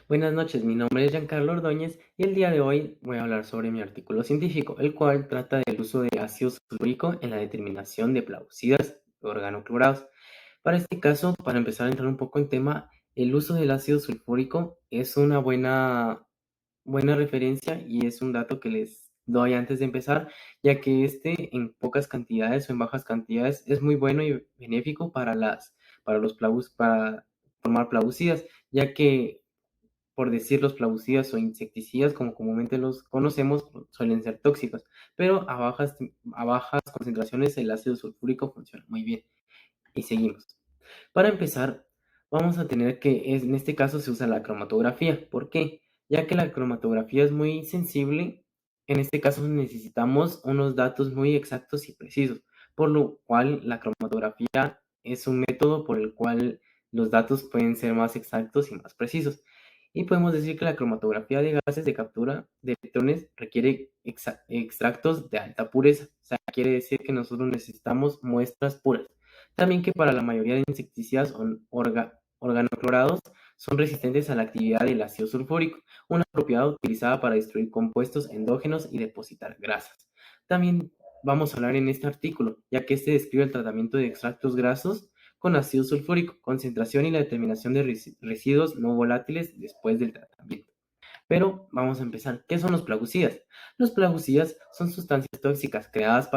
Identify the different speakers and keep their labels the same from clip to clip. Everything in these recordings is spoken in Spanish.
Speaker 1: Buenas noches, mi nombre es Giancarlo Ordóñez y el día de hoy voy a hablar sobre mi artículo científico, el cual trata del uso de ácido sulfúrico en la determinación de plaguicidas organoclorados. Para este caso, para empezar a entrar un poco en tema, el uso del ácido sulfúrico es una buena referencia y es un dato que les doy antes de empezar, ya que este en pocas cantidades o en bajas cantidades es muy bueno y benéfico para formar plaguicidas, ya que por decir los plaguicidas o insecticidas, como comúnmente los conocemos, suelen ser tóxicos, pero a bajas concentraciones el ácido sulfúrico funciona muy bien. Y seguimos. Para empezar, vamos a tener que, en este caso se usa la cromatografía. ¿Por qué? Ya que la cromatografía es muy sensible, en este caso necesitamos unos datos muy exactos y precisos, por lo cual la cromatografía es un método por el cual los datos pueden ser más exactos y más precisos. Y podemos decir que la cromatografía de gases de captura de electrones requiere extractos de alta pureza. O sea, quiere decir que nosotros necesitamos muestras puras. También que para la mayoría de insecticidas organoclorados son resistentes a la actividad del ácido sulfúrico, una propiedad utilizada para destruir compuestos endógenos y depositar grasas. También vamos a hablar en este artículo, ya que este describe el tratamiento de extractos grasos con ácido sulfúrico, concentración y la determinación de residuos no volátiles después del tratamiento. Pero vamos a empezar. ¿Qué son los plaguicidas? Los plaguicidas son sustancias tóxicas creadas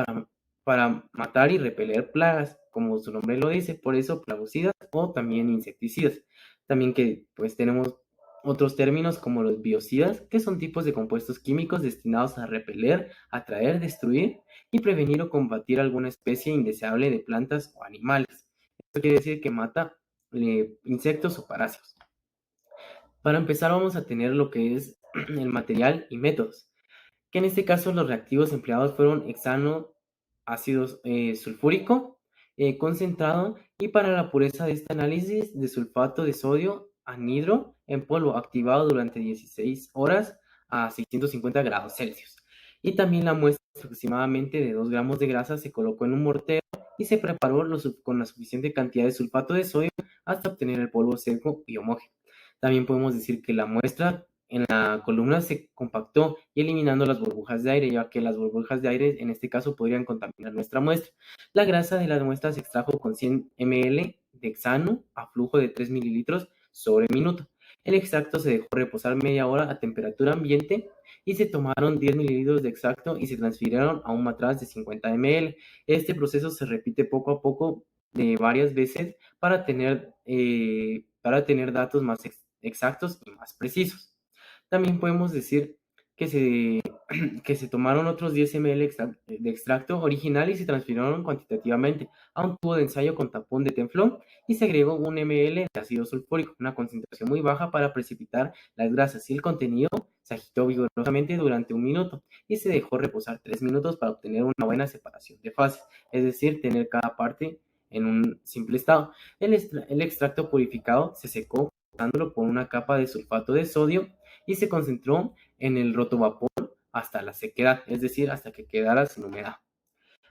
Speaker 1: para matar y repeler plagas, como su nombre lo dice, por eso plaguicidas o también insecticidas. También que pues tenemos otros términos como los biocidas, que son tipos de compuestos químicos destinados a repeler, atraer, destruir y prevenir o combatir alguna especie indeseable de plantas o animales. Esto quiere decir que mata insectos o parásitos. Para empezar vamos a tener lo que es el material y métodos, que en este caso los reactivos empleados fueron hexano, ácido sulfúrico concentrado y para la pureza de este análisis de sulfato de sodio anhidro en polvo activado durante 16 horas a 650 grados Celsius. Y también la muestra aproximadamente de 2 gramos de grasa se colocó en un mortero y se preparó con la suficiente cantidad de sulfato de sodio hasta obtener el polvo seco y homogéneo. También podemos decir que la muestra en la columna se compactó y eliminando las burbujas de aire, ya que las burbujas de aire en este caso podrían contaminar nuestra muestra. La grasa de la muestra se extrajo con 100 ml de hexano a flujo de 3 mililitros sobre minuto. El extracto se dejó reposar media hora a temperatura ambiente y se tomaron 10 mililitros de extracto y se transfirieron a un matraz de 50 ml. Este proceso se repite poco a poco de varias veces para tener datos más exactos y más precisos. También podemos decir que se, que se tomaron otros 10 ml de extracto original y se transfirieron cuantitativamente a un tubo de ensayo con tapón de teflón y se agregó 1 ml de ácido sulfúrico, una concentración muy baja para precipitar las grasas y el contenido se agitó vigorosamente durante 1 minuto y se dejó reposar 3 minutos para obtener una buena separación de fases, es decir, tener cada parte en un simple estado. El extracto purificado se secó pasándolo por una capa de sulfato de sodio y se concentró en el rotovapor hasta la sequedad, es decir, hasta que quedara sin humedad.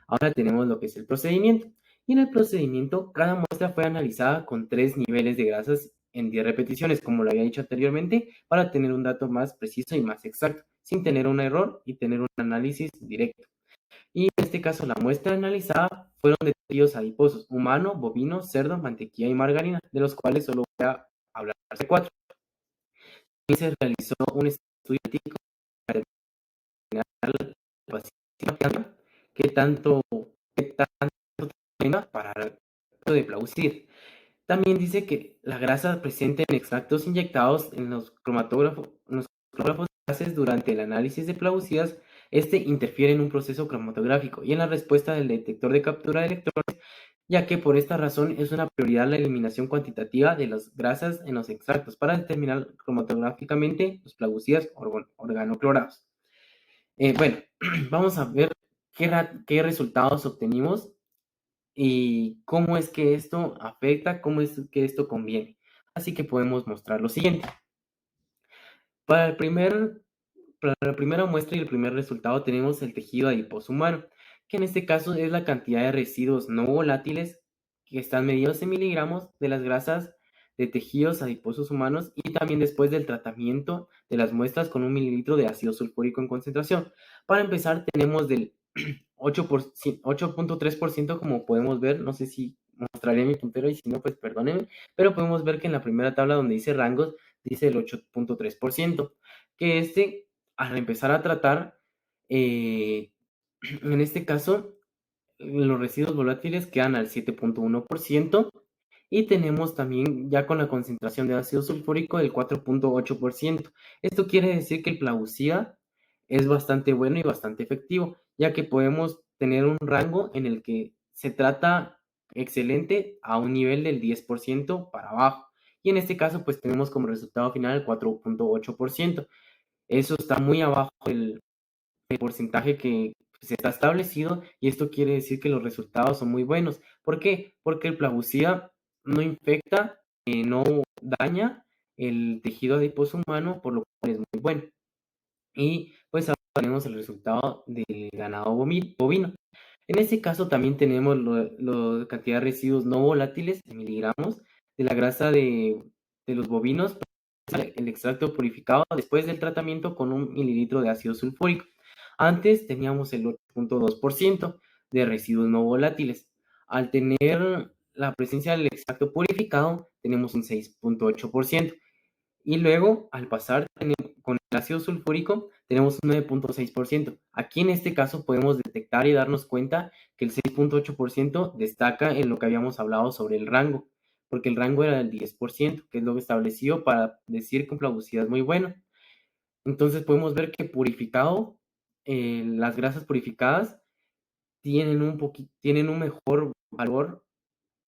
Speaker 1: Ahora tenemos lo que es el procedimiento. Y en el procedimiento, cada muestra fue analizada con 3 niveles de grasas en 10 repeticiones, como lo había dicho anteriormente, para tener un dato más preciso y más exacto, sin tener un error y tener un análisis directo. Y en este caso, la muestra analizada fueron de tejidos adiposos, humano, bovino, cerdo, mantequilla y margarina, de los cuales solo voy a hablar de 4. Y se realizó un estudio ético para determinar la capacidad que tanto, que tanto tenga para el efecto de Plausir. También dice que la grasa presente en extractos inyectados en los cromatógrafos de gases durante el análisis de plaguicidas, este interfiere en un proceso cromatográfico y en la respuesta del detector de captura de electrones, ya que por esta razón es una prioridad la eliminación cuantitativa de las grasas en los extractos para determinar cromatográficamente los plaguicidas organoclorados. Bueno, vamos a ver qué resultados obtenimos y cómo es que esto afecta, cómo es que esto conviene. Así que podemos mostrar lo siguiente. Para, el primer, para la primera muestra y el primer resultado tenemos el tejido adiposo humano, que en este caso es la cantidad de residuos no volátiles que están medidos en miligramos de las grasas de tejidos adiposos humanos y también después del tratamiento de las muestras con 1 mililitro de ácido sulfúrico en concentración. Para empezar, tenemos del 8.3%, como podemos ver, no sé si mostraré mi puntero y si no, pues perdónenme, pero podemos ver que en la primera tabla donde dice rangos, dice el 8.3%, que al empezar a tratar, en este caso, los residuos volátiles quedan al 7.1% y tenemos también ya con la concentración de ácido sulfúrico del 4.8%. Esto quiere decir que el Plagucida es bastante bueno y bastante efectivo, ya que podemos tener un rango en el que se trata excelente a un nivel del 10% para abajo. Y en este caso, pues tenemos como resultado final el 4.8%. Eso está muy abajo del porcentaje que se está establecido y esto quiere decir que los resultados son muy buenos. ¿Por qué? Porque el Plagucida no infecta, no daña el tejido adiposo humano, por lo cual es muy bueno. Y pues ahora tenemos el resultado del ganado bovino. En este caso también tenemos la cantidad de residuos no volátiles en miligramos de la grasa de los bovinos, el extracto purificado después del tratamiento con 1 mililitro de ácido sulfúrico. Antes teníamos el 8.2% de residuos no volátiles. Al tener la presencia del extracto purificado, tenemos un 6.8%. Y luego, al pasar con el ácido sulfúrico, tenemos un 9.6%. Aquí en este caso podemos detectar y darnos cuenta que el 6.8% destaca en lo que habíamos hablado sobre el rango, porque el rango era del 10%, que es lo establecido para decir que un plaguicida es muy bueno. Entonces podemos ver que purificado, las grasas purificadas tienen un mejor valor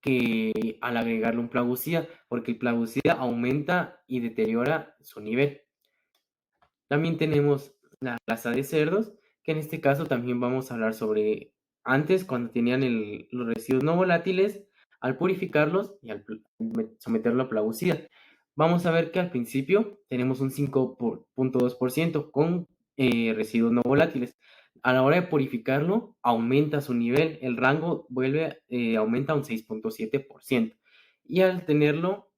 Speaker 1: que al agregarle un plagucida, porque el plagucida aumenta y deteriora su nivel. También tenemos la grasa de cerdos, que en este caso también vamos a hablar sobre antes, cuando tenían los residuos no volátiles, al purificarlos y al someterlo a plagucida. Vamos a ver que al principio tenemos un 5.2% con residuos no volátiles. A la hora de purificarlo, aumenta su nivel, el rango aumenta a un 6.7%. Y al tenerlo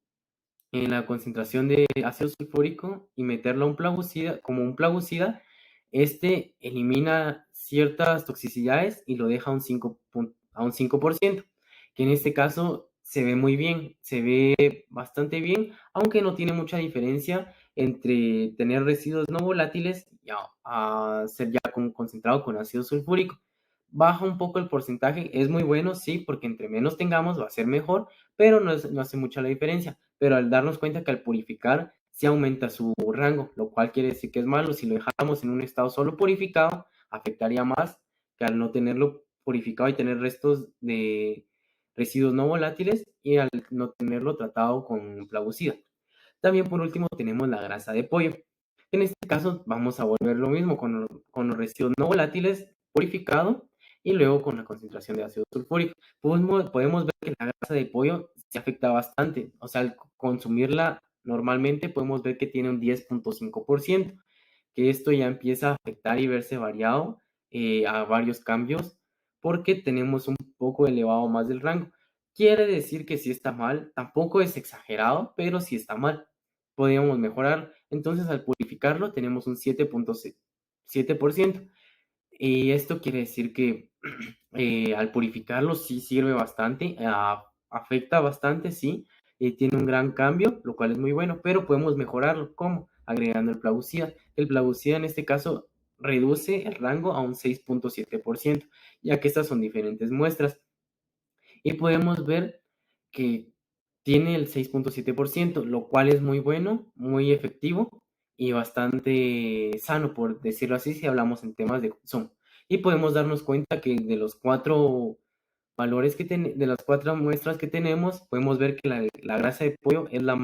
Speaker 1: en la concentración de ácido sulfúrico y meterlo a un plagucida, como un plagucida, elimina ciertas toxicidades y lo deja a un 5%, que en este caso se ve muy bien, se ve bastante bien, aunque no tiene mucha diferencia entre tener residuos no volátiles y a ser ya concentrado con ácido sulfúrico. Baja un poco el porcentaje, es muy bueno, sí, porque entre menos tengamos va a ser mejor, pero no hace mucha la diferencia. Pero al darnos cuenta que al purificar sí aumenta su rango, lo cual quiere decir que es malo. Si lo dejáramos en un estado solo purificado, afectaría más que al no tenerlo purificado y tener restos de residuos no volátiles y al no tenerlo tratado con plagucida. También por último tenemos la grasa de pollo. En este caso vamos a volver lo mismo con los residuos no volátiles purificado y luego con la concentración de ácido sulfúrico. Podemos ver que la grasa de pollo se afecta bastante. O sea, al consumirla normalmente podemos ver que tiene un 10.5%, que esto ya empieza a afectar y verse variado a varios cambios porque tenemos un poco elevado más del rango. Quiere decir que si está mal, tampoco es exagerado, pero si está mal, podríamos mejorar. Entonces, al purificarlo, tenemos un 7.7%. Y esto quiere decir que al purificarlo sí sirve bastante, afecta bastante, sí, tiene un gran cambio, lo cual es muy bueno, pero podemos mejorarlo. ¿Cómo? Agregando el plagucida. El plagucida en este caso reduce el rango a un 6.7%, ya que estas son diferentes muestras. Y podemos ver que tiene el 6.7%, lo cual es muy bueno, muy efectivo y bastante sano, por decirlo así, si hablamos en temas de consumo. Y podemos darnos cuenta que de los cuatro valores de las cuatro muestras que tenemos, podemos ver que la grasa de pollo es la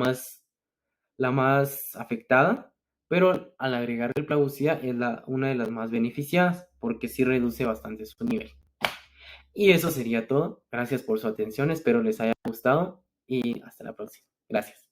Speaker 1: más afectada, pero al agregar el plagucida es una de las más beneficiadas, porque sí reduce bastante su nivel. Y eso sería todo. Gracias por su atención. Espero les haya gustado y hasta la próxima. Gracias.